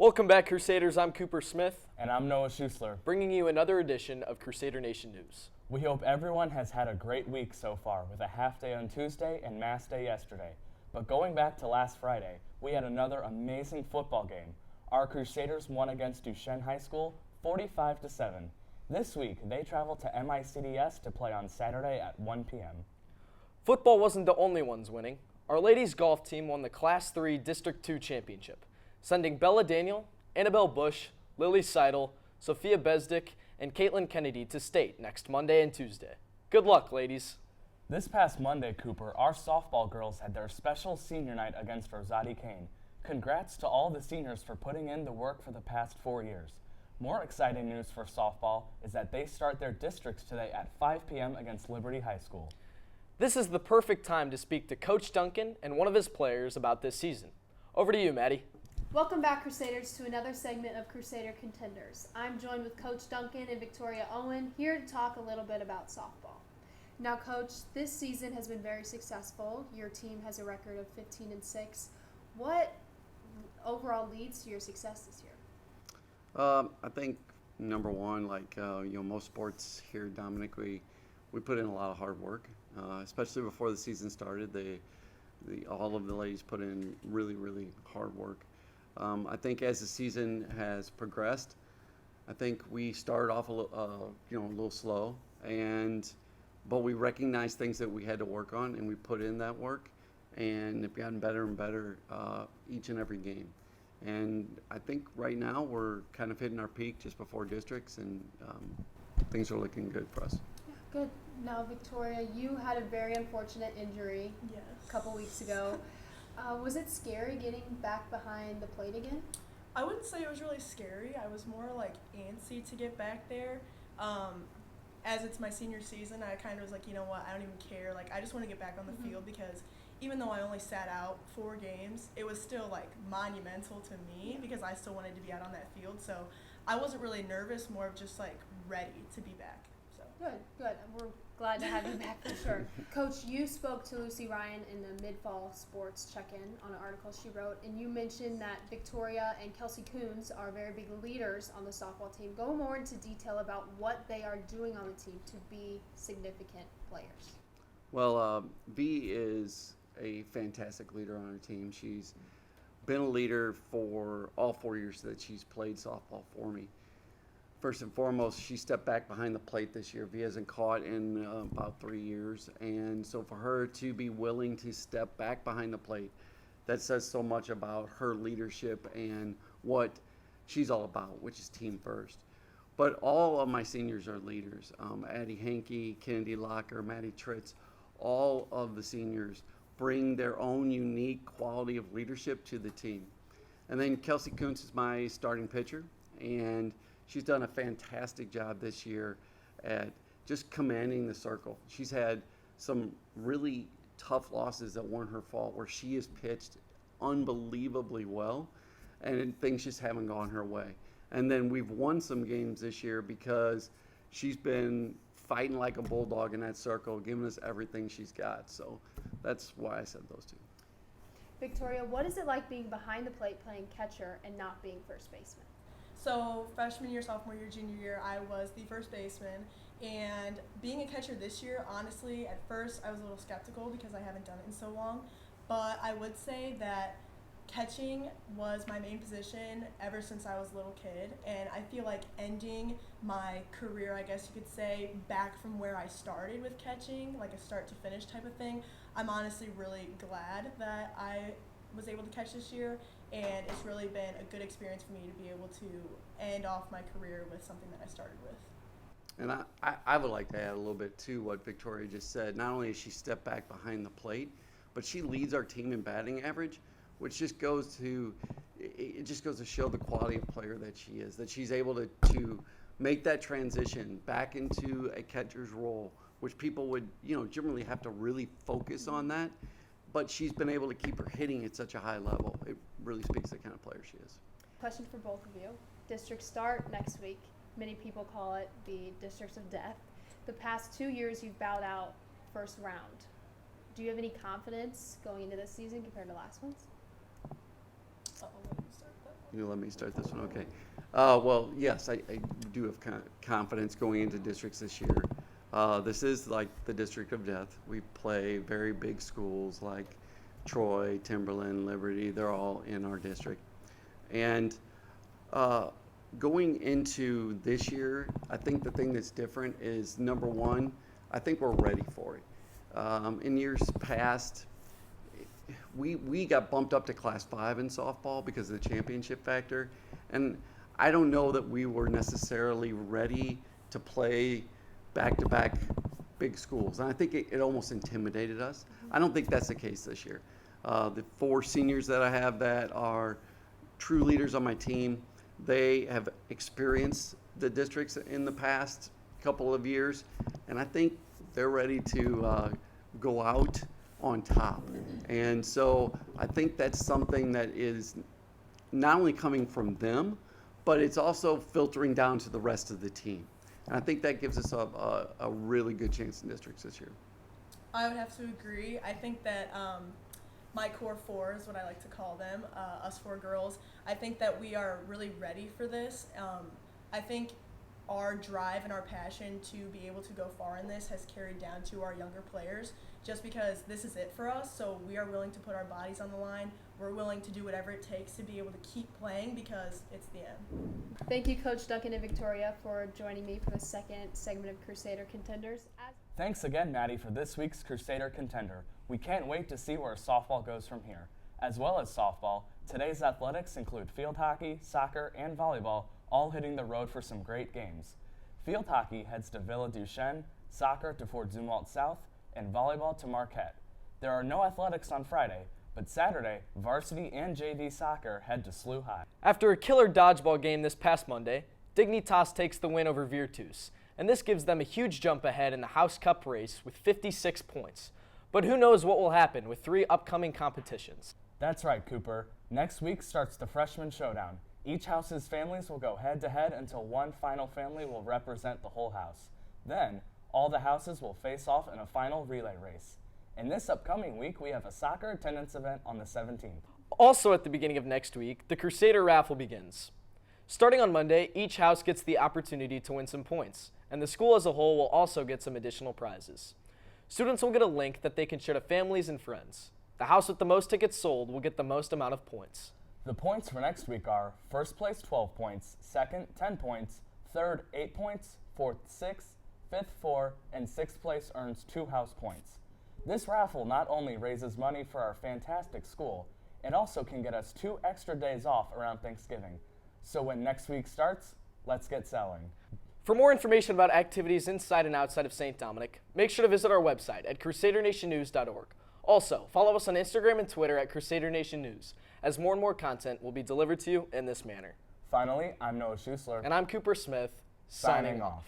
Welcome back, Crusaders. I'm Cooper Smith, And I'm Noah Schusler. bringing you another edition of Crusader Nation News. We hope everyone has had a great week so far with a half day on Tuesday and Mass Day yesterday. But going back to last Friday, we had another amazing football game. Our Crusaders won against Duchesne High School 45-7. This week, they travel to MICDS to play on Saturday at 1 p.m. Football wasn't the only ones winning. Our ladies golf team won the Class 3 District 2 championship, sending Bella Daniel, Annabelle Bush, Lily Seidel, Sophia Besdick, and Caitlin Kennedy to state next Monday and Tuesday. Good luck, ladies. This past Monday, Cooper, our softball girls had their special senior night against Rosati Kane. Congrats to all the seniors for putting in the work for the past 4 years. More exciting news for softball is that they start their districts today at 5 p.m. against Liberty High School. This is the perfect time to speak to Coach Duncan and one of his players about this season. Over to you, Maddie. Welcome back, Crusaders, to another segment of Crusader Contenders. I'm joined with Coach Duncan and Victoria Owen here to talk a little bit about softball. Now, Coach, this season has been very successful. Your team has a record of 15-6. What overall leads to your success this year? I think number one, most sports here, Dominic, we put in a lot of hard work, especially before the season started. All of the ladies put in really, really hard work. I think as the season has progressed, I think we started off a little slow, but we recognized things that we had to work on, and we put in that work, and have gotten better and better each and every game. And I think right now we're kind of hitting our peak just before districts, and things are looking good for us. Yeah, good. Now, Victoria, you had a very unfortunate injury a couple weeks ago. Was it scary getting back behind the plate again? I wouldn't say it was really scary. I was more like antsy to get back there. As it's my senior season, I kind of was like, you know what, I don't even care. Like, I just want to get back on the field because even though I only sat out 4 games, it was still like monumental to me because I still wanted to be out on that field. So I wasn't really nervous, more of just like ready to be back. So Good. We're glad to have you back for sure. Coach, you spoke to Lucy Ryan in the mid-fall sports check-in on an article she wrote, and you mentioned that Victoria and Kelsey Coons are very big leaders on the softball team. Go more into detail about what they are doing on the team to be significant players. Well, V is a fantastic leader on our team. She's been a leader for all 4 years that she's played softball for me. First and foremost, she stepped back behind the plate this year. V hasn't caught in about 3 years, and so for her to be willing to step back behind the plate, that says so much about her leadership and what she's all about, which is team first. But all of my seniors are leaders. Addie Hankey, Kennedy Locker, Maddie Tritz, all of the seniors bring their own unique quality of leadership to the team. And then Kelsey Kuntz is my starting pitcher, and she's done a fantastic job this year at just commanding the circle. She's had some really tough losses that weren't her fault, where she has pitched unbelievably well, and things just haven't gone her way. And then we've won some games this year because she's been fighting like a bulldog in that circle, giving us everything she's got. So that's why I said those two. Victoria, what is it like being behind the plate playing catcher and not being first baseman? So freshman year, sophomore year, junior year, I was the first baseman. And being a catcher this year, honestly, at first I was a little skeptical because I haven't done it in so long. But I would say that catching was my main position ever since I was a little kid. And I feel like ending my career, I guess you could say, back from where I started with catching, like a start to finish type of thing, I'm honestly really glad that I was able to catch this year. And it's really been a good experience for me to be able to end off my career with something that I started with. And I would like to add a little bit to what Victoria just said. Not only has she stepped back behind the plate, but she leads our team in batting average, which just goes to show the quality of player that she is, that she's able to make that transition back into a catcher's role, which people would generally have to really focus on that. But she's been able to keep her hitting at such a high level. It really speaks to the kind of player she is. Question for both of you. Districts start next week. Many people call it the districts of death. The past 2 years you've bowed out first round. Do you have any confidence going into this season compared to last one's? I'll let you start that You let me start this one, okay. Well, yes, I do have confidence going into districts this year. This is like the district of death. We play very big schools like Troy, Timberland, Liberty. They're all in our district. And going into this year, I think the thing that's different is, number one, I think we're ready for it. In years past, we got bumped up to Class 5 in softball because of the championship factor. And I don't know that we were necessarily ready to play back-to-back big schools. And I think it almost intimidated us. I don't think that's the case this year. The 4 seniors that I have that are true leaders on my team, they have experienced the districts in the past couple of years, and I think they're ready to go out on top. And so I think that's something that is not only coming from them, but it's also filtering down to the rest of the team. And I think that gives us a really good chance in districts this year. I would have to agree. I think that my core 4 is what I like to call them, us 4 girls. I think that we are really ready for this. I think our drive and our passion to be able to go far in this has carried down to our younger players, just because this is it for us. So we are willing to put our bodies on the line. We're willing to do whatever it takes to be able to keep playing because it's the end. Thank you, Coach Duncan and Victoria, for joining me for the second segment of Crusader Contenders. Thanks again, Maddie, for this week's Crusader Contender. We can't wait to see where softball goes from here. As well as softball, today's athletics include field hockey, soccer, and volleyball, all hitting the road for some great games. Field hockey heads to Villa Duchesne, soccer to Fort Zumwalt South, and volleyball to Marquette. There are no athletics on Friday, but Saturday, varsity and JV soccer head to SLU High. After a killer dodgeball game this past Monday, Dignitas takes the win over Virtus, and this gives them a huge jump ahead in the House Cup race with 56 points. But who knows what will happen with 3 upcoming competitions. That's right, Cooper. Next week starts the freshman showdown. Each house's families will go head-to-head until one final family will represent the whole house. Then, all the houses will face off in a final relay race. In this upcoming week, we have a soccer attendance event on the 17th. Also at the beginning of next week, the Crusader raffle begins. Starting on Monday, each house gets the opportunity to win some points, and the school as a whole will also get some additional prizes. Students will get a link that they can share to families and friends. The house with the most tickets sold will get the most amount of points. The points for next week are first place 12 points, second 10 points, third 8 points, fourth 6, fifth 4, and sixth place earns 2 house points. This raffle not only raises money for our fantastic school, it also can get us 2 extra days off around Thanksgiving. So when next week starts, let's get selling. For more information about activities inside and outside of St. Dominic, make sure to visit our website at crusadernationnews.org. Also, follow us on Instagram and Twitter at Crusader Nation News, as more and more content will be delivered to you in this manner. Finally, I'm Noah Schuessler. And I'm Cooper Smith, signing off.